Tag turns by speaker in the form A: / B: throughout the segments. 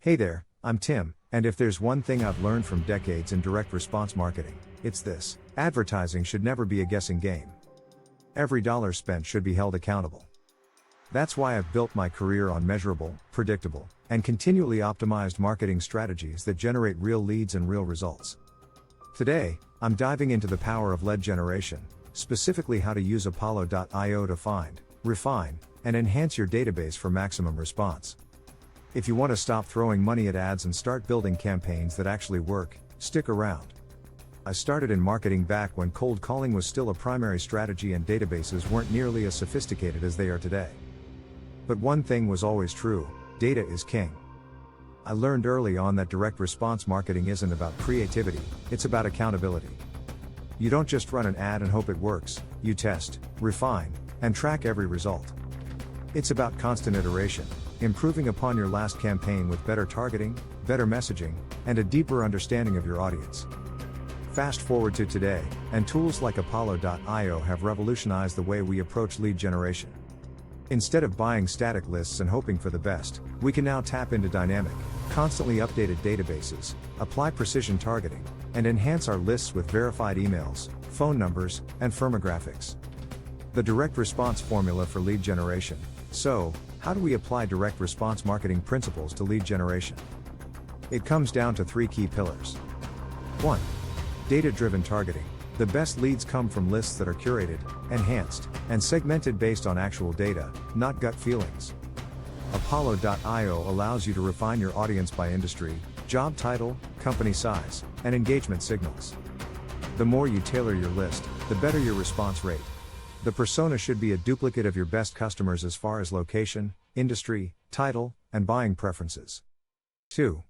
A: Hey there, I'm Tim, and if there's one thing I've learned from decades in direct response marketing, it's this: advertising should never be a guessing game. Every dollar spent should be held accountable. That's why I've built my career on measurable, predictable, and continually optimized marketing strategies that generate real leads and real results. Today, I'm diving into the power of lead generation, specifically how to use Apollo.io to find, refine, and enhance your database for maximum response. If you want to stop throwing money at ads and start building campaigns that actually work, stick around. I started in marketing back when cold calling was still a primary strategy and databases weren't nearly as sophisticated as they are today. But one thing was always true: data is king. I learned early on that direct response marketing isn't about creativity, it's about accountability. You don't just run an ad and hope it works, you test, refine, and track every result. It's about constant iteration, improving upon your last campaign with better targeting, better messaging, and a deeper understanding of your audience. Fast forward to today, and tools like Apollo.io have revolutionized the way we approach lead generation. Instead of buying static lists and hoping for the best, we can now tap into dynamic, constantly updated databases, apply precision targeting, and enhance our lists with verified emails, phone numbers, and firmographics. The direct response formula for lead generation. So, how do we apply direct response marketing principles to lead generation? It comes down to three key pillars. 1. Data-driven targeting. The best leads come from lists that are curated, enhanced, and segmented based on actual data, not gut feelings. Apollo.io allows you to refine your audience by industry, job title, company size, and engagement signals. The more you tailor your list, the better your response rate. The persona should be a duplicate of your best customers as far as location, industry, title, and buying preferences. 2.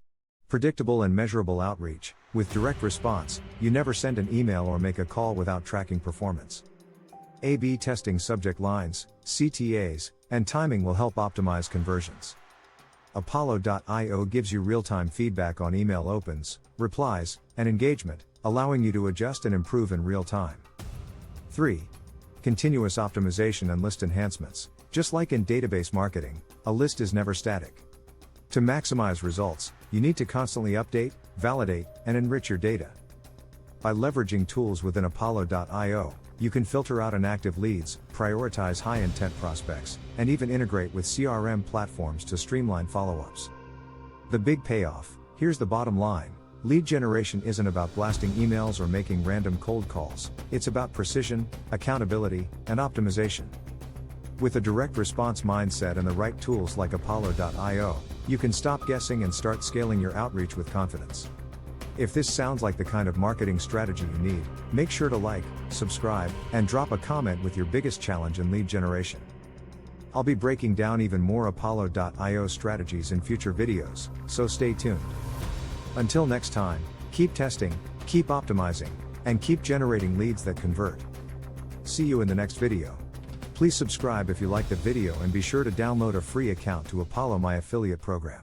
A: Predictable and measurable outreach. With direct response, you never send an email or make a call without tracking performance. A/B testing subject lines, CTAs, and timing will help optimize conversions. Apollo.io gives you real-time feedback on email opens, replies, and engagement, allowing you to adjust and improve in real time. 3. Continuous optimization and list enhancements. Just like in database marketing, a list is never static. To maximize results, you need to constantly update, validate, and enrich your data. By leveraging tools within Apollo.io, you can filter out inactive leads, prioritize high-intent prospects, and even integrate with CRM platforms to streamline follow-ups. The big payoff: here's the bottom line. Lead generation isn't about blasting emails or making random cold calls, it's about precision, accountability, and optimization. With a direct response mindset and the right tools like Apollo.io, you can stop guessing and start scaling your outreach with confidence. If this sounds like the kind of marketing strategy you need, make sure to like, subscribe, and drop a comment with your biggest challenge in lead generation. I'll be breaking down even more Apollo.io strategies in future videos, so stay tuned. Until next time, keep testing, keep optimizing, and keep generating leads that convert. See you in the next video. Please subscribe if you like the video and be sure to download a free account to Apollo My Affiliate program.